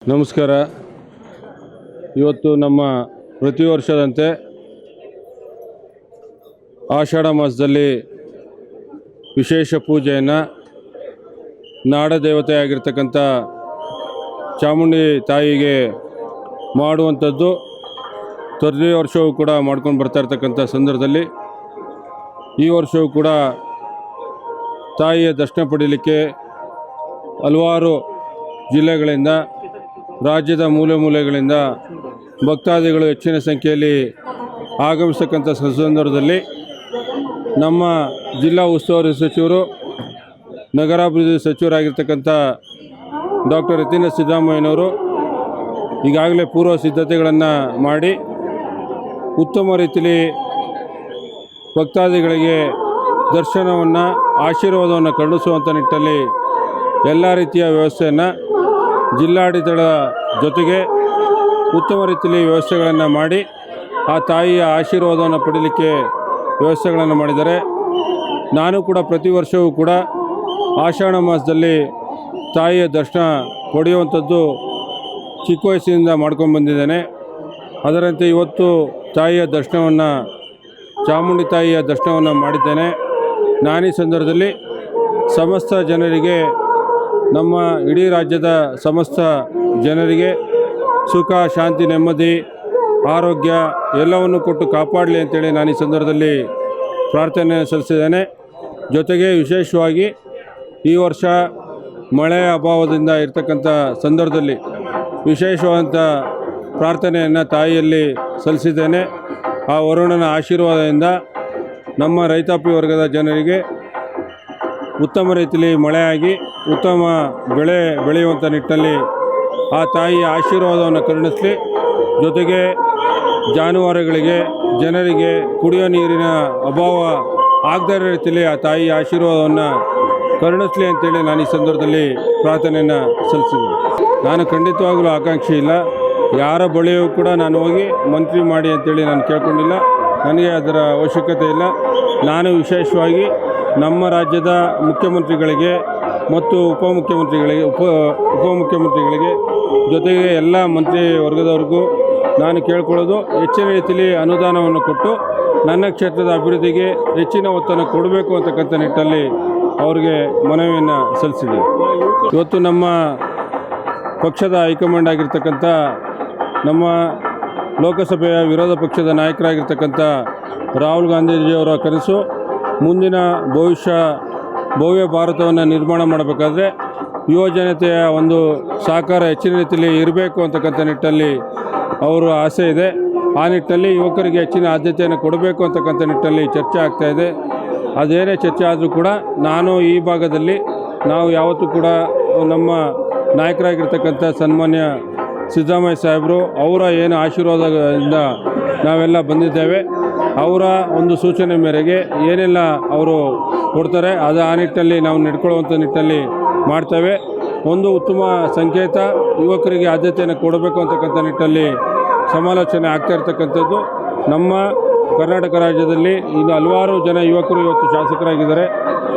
ನಮಸ್ಕಾರ. ಇವತ್ತು ನಮ್ಮ ಪ್ರತಿ ವರ್ಷದಂತೆ ಆಷಾಢ ಮಾಸದಲ್ಲಿ ವಿಶೇಷ ಪೂಜೆಯನ್ನು ನಾಡ ದೇವತೆಯಾಗಿರ್ತಕ್ಕಂಥ ಚಾಮುಂಡಿ ತಾಯಿಗೆ ಮಾಡುವಂಥದ್ದು ಪ್ರತಿ ವರ್ಷವೂ ಕೂಡ ಮಾಡ್ಕೊಂಡು ಬರ್ತಾ ಇರ್ತಕ್ಕಂಥ ಸಂದರ್ಭದಲ್ಲಿ ಈ ವರ್ಷವೂ ಕೂಡ ತಾಯಿಯ ದರ್ಶನ ಪಡೀಲಿಕ್ಕೆ ಹಲವಾರು ಜಿಲ್ಲೆಗಳಿಂದ ರಾಜ್ಯದ ಮೂಲೆ ಮೂಲೆಗಳಿಂದ ಭಕ್ತಾದಿಗಳು ಹೆಚ್ಚಿನ ಸಂಖ್ಯೆಯಲ್ಲಿ ಆಗಮಿಸ್ತಕ್ಕಂಥ ಸಂದರ್ಭದಲ್ಲಿ ನಮ್ಮ ಜಿಲ್ಲಾ ಉಸ್ತುವಾರಿ ಸಚಿವರು ನಗರಾಭಿವೃದ್ಧಿ ಸಚಿವರಾಗಿರ್ತಕ್ಕಂಥ ಡಾಕ್ಟರ್ ಯತೀಂದ್ರ ಸಿದ್ದರಾಮಯ್ಯನವರು ಈಗಾಗಲೇ ಪೂರ್ವ ಸಿದ್ಧತೆಗಳನ್ನು ಮಾಡಿ ಉತ್ತಮ ರೀತಿಯಲ್ಲಿ ಭಕ್ತಾದಿಗಳಿಗೆ ದರ್ಶನವನ್ನು ಆಶೀರ್ವಾದವನ್ನು ಕರುಣಿಸುವಂಥ ನಿಟ್ಟಿನಲ್ಲಿ ಎಲ್ಲ ರೀತಿಯ ವ್ಯವಸ್ಥೆಯನ್ನು ಜಿಲ್ಲಾಡಳಿತದ ಜೊತೆಗೆ ಉತ್ತಮ ರೀತಿಯಲ್ಲಿ ವ್ಯವಸ್ಥೆಗಳನ್ನು ಮಾಡಿ ಆ ತಾಯಿಯ ಆಶೀರ್ವಾದವನ್ನು ಪಡೀಲಿಕ್ಕೆ ವ್ಯವಸ್ಥೆಗಳನ್ನು ಮಾಡಿದ್ದಾರೆ. ನಾನು ಕೂಡ ಪ್ರತಿ ವರ್ಷವೂ ಕೂಡ ಆಷಾಢ ಮಾಸದಲ್ಲಿ ತಾಯಿಯ ದರ್ಶನ ಪಡೆಯುವಂಥದ್ದು ಚಿಕ್ಕ ವಯಸ್ಸಿನಿಂದ ಮಾಡ್ಕೊಂಡು ಬಂದಿದ್ದೇನೆ. ಅದರಂತೆ ಇವತ್ತು ತಾಯಿಯ ದರ್ಶನವನ್ನು ಚಾಮುಂಡಿ ತಾಯಿಯ ದರ್ಶನವನ್ನು ಮಾಡಿದ್ದೇನೆ. ನಾನೀ ಸಂದರ್ಭದಲ್ಲಿ ಸಮಸ್ತ ಜನರಿಗೆ, ನಮ್ಮ ಇಡೀ ರಾಜ್ಯದ ಸಮಸ್ತ ಜನರಿಗೆ ಸುಖ, ಶಾಂತಿ, ನೆಮ್ಮದಿ, ಆರೋಗ್ಯ ಎಲ್ಲವನ್ನು ಕೊಟ್ಟು ಕಾಪಾಡಲಿ ಅಂತೇಳಿ ನಾನು ಈ ಸಂದರ್ಭದಲ್ಲಿ ಪ್ರಾರ್ಥನೆ ಸಲ್ಲಿಸಿದ್ದೇನೆ. ಜೊತೆಗೆ ವಿಶೇಷವಾಗಿ ಈ ವರ್ಷ ಮಳೆಯ ಅಭಾವದಿಂದ ಇರತಕ್ಕಂಥ ಸಂದರ್ಭದಲ್ಲಿ ವಿಶೇಷವಾದಂಥ ಪ್ರಾರ್ಥನೆಯನ್ನು ತಾಯಿಯಲ್ಲಿ ಸಲ್ಲಿಸಿದ್ದೇನೆ. ಆ ವರುಣನ ಆಶೀರ್ವಾದದಿಂದ ನಮ್ಮ ರೈತಾಪಿ ವರ್ಗದ ಜನರಿಗೆ ಉತ್ತಮ ರೀತಿಯಲ್ಲಿ ಮಳೆಯಾಗಿ ಉತ್ತಮ ಬೆಳೆ ಬೆಳೆಯುವಂಥ ನಿಟ್ಟಿನಲ್ಲಿ ಆ ತಾಯಿಯ ಆಶೀರ್ವಾದವನ್ನು ಕರುಣಿಸಲಿ. ಜೊತೆಗೆ ಜಾನುವಾರುಗಳಿಗೆ, ಜನರಿಗೆ ಕುಡಿಯೋ ನೀರಿನ ಅಭಾವ ಆಗದ ರೀತಿಯಲ್ಲಿ ಆ ತಾಯಿಯ ಆಶೀರ್ವಾದವನ್ನು ಕರುಣಿಸಲಿ ಅಂತೇಳಿ ನಾನು ಈ ಸಂದರ್ಭದಲ್ಲಿ ಪ್ರಾರ್ಥನೆಯನ್ನು ಸಲ್ಲಿಸಿದ್ದೀನಿ. ನಾನು ಖಂಡಿತವಾಗಲೂ ಆಕಾಂಕ್ಷಿ ಇಲ್ಲ, ಯಾರ ಬಳಿಯೂ ಕೂಡ ನಾನು ಹೋಗಿ ಮಂತ್ರಿ ಮಾಡಿ ಅಂತೇಳಿ ನಾನು ಕೇಳ್ಕೊಂಡಿಲ್ಲ. ನನಗೆ ಅದರ ಅವಶ್ಯಕತೆ ಇಲ್ಲ. ನಾನು ವಿಶೇಷವಾಗಿ ನಮ್ಮ ರಾಜ್ಯದ ಮುಖ್ಯಮಂತ್ರಿಗಳಿಗೆ ಮತ್ತು ಉಪಮುಖ್ಯಮಂತ್ರಿಗಳಿಗೆ ಜೊತೆಗೆ ಎಲ್ಲ ಮಂತ್ರಿ ವರ್ಗದವ್ರಿಗೂ ನಾನು ಕೇಳ್ಕೊಳ್ಳೋದು, ಹೆಚ್ಚಿನ ರೀತಿಯಲ್ಲಿ ಅನುದಾನವನ್ನು ಕೊಟ್ಟು ನನ್ನ ಕ್ಷೇತ್ರದ ಅಭಿವೃದ್ಧಿಗೆ ಹೆಚ್ಚಿನ ಒತ್ತನ್ನು ಕೊಡಬೇಕು ಅಂತಕ್ಕಂಥ ನಿಟ್ಟಲ್ಲಿ ಅವರಿಗೆ ಮನವಿಯನ್ನು ಸಲ್ಲಿಸಿದೆ. ಇವತ್ತು ನಮ್ಮ ಪಕ್ಷದ ಹೈಕಮಾಂಡ್ ಆಗಿರ್ತಕ್ಕಂಥ ನಮ್ಮ ಲೋಕಸಭೆಯ ವಿರೋಧ ಪಕ್ಷದ ನಾಯಕರಾಗಿರ್ತಕ್ಕಂಥ ರಾಹುಲ್ ಗಾಂಧೀಜಿಯವರ ಕನಸು ಮುಂದಿನ ಭವ್ಯ ಭಾರತವನ್ನು ನಿರ್ಮಾಣ ಮಾಡಬೇಕಾದ್ರೆ ಯುವ ಜನತೆಯ ಒಂದು ಸಹಕಾರ ಹೆಚ್ಚಿನ ರೀತಿಯಲ್ಲಿ ಇರಬೇಕು ಅಂತಕ್ಕಂಥ ನಿಟ್ಟಲ್ಲಿ ಅವರ ಆಸೆ ಇದೆ. ಆ ನಿಟ್ಟಿನಲ್ಲಿ ಯುವಕರಿಗೆ ಹೆಚ್ಚಿನ ಆದ್ಯತೆಯನ್ನು ಕೊಡಬೇಕು ಅಂತಕ್ಕಂಥ ನಿಟ್ಟಲ್ಲಿ ಚರ್ಚೆ ಆಗ್ತಾಯಿದೆ. ಅದೇನೇ ಚರ್ಚೆ ಆದರೂ ಕೂಡ ನಾನು ಈ ಭಾಗದಲ್ಲಿ ನಾವು ಯಾವತ್ತೂ ಕೂಡ ನಮ್ಮ ನಾಯಕರಾಗಿರ್ತಕ್ಕಂಥ ಸನ್ಮಾನ್ಯ ಸಿದ್ದರಾಮಯ್ಯ ಸಾಹೇಬರು ಅವರ ಏನು ಆಶೀರ್ವಾದದಿಂದ ನಾವೆಲ್ಲ ಬಂದಿದ್ದೇವೆ. ಅವರ ಒಂದು ಸೂಚನೆ ಮೇರೆಗೆ ಏನೆಲ್ಲ ಅವರು ಕೊಡ್ತಾರೆ ಅದು ಆ ನಿಟ್ಟಿನಲ್ಲಿ ನಾವು ನಡ್ಕೊಳ್ಳುವಂಥ ನಿಟ್ಟಿನಲ್ಲಿ ಮಾಡ್ತೇವೆ. ಒಂದು ಉತ್ತಮ ಸಂಕೇತ, ಯುವಕರಿಗೆ ಆದ್ಯತೆಯನ್ನು ಕೊಡಬೇಕು ಅಂತಕ್ಕಂಥ ನಿಟ್ಟಿನಲ್ಲಿ ಸಮಾಲೋಚನೆ ಆಗ್ತಾ ಇರ್ತಕ್ಕಂಥದ್ದು. ನಮ್ಮ ಕರ್ನಾಟಕ ರಾಜ್ಯದಲ್ಲಿ ಇನ್ನು ಹಲವಾರು ಜನ ಯುವಕರು ಇವತ್ತು ಶಾಸಕರಾಗಿದ್ದಾರೆ.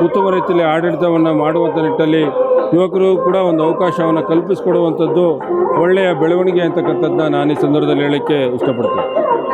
ಉತ್ತಮ ರೀತಿಯಲ್ಲಿ ಆಡಳಿತವನ್ನು ಮಾಡುವಂಥ ನಿಟ್ಟಿನಲ್ಲಿ ಯುವಕರು ಕೂಡ ಒಂದು ಅವಕಾಶವನ್ನು ಕಲ್ಪಿಸಿಕೊಡುವಂಥದ್ದು ಒಳ್ಳೆಯ ಬೆಳವಣಿಗೆ ಅಂತಕ್ಕಂಥದ್ದನ್ನ ನಾನು ಈ ಸಂದರ್ಭದಲ್ಲಿ ಹೇಳೋಕ್ಕೆ ಇಷ್ಟಪಡ್ತೀನಿ.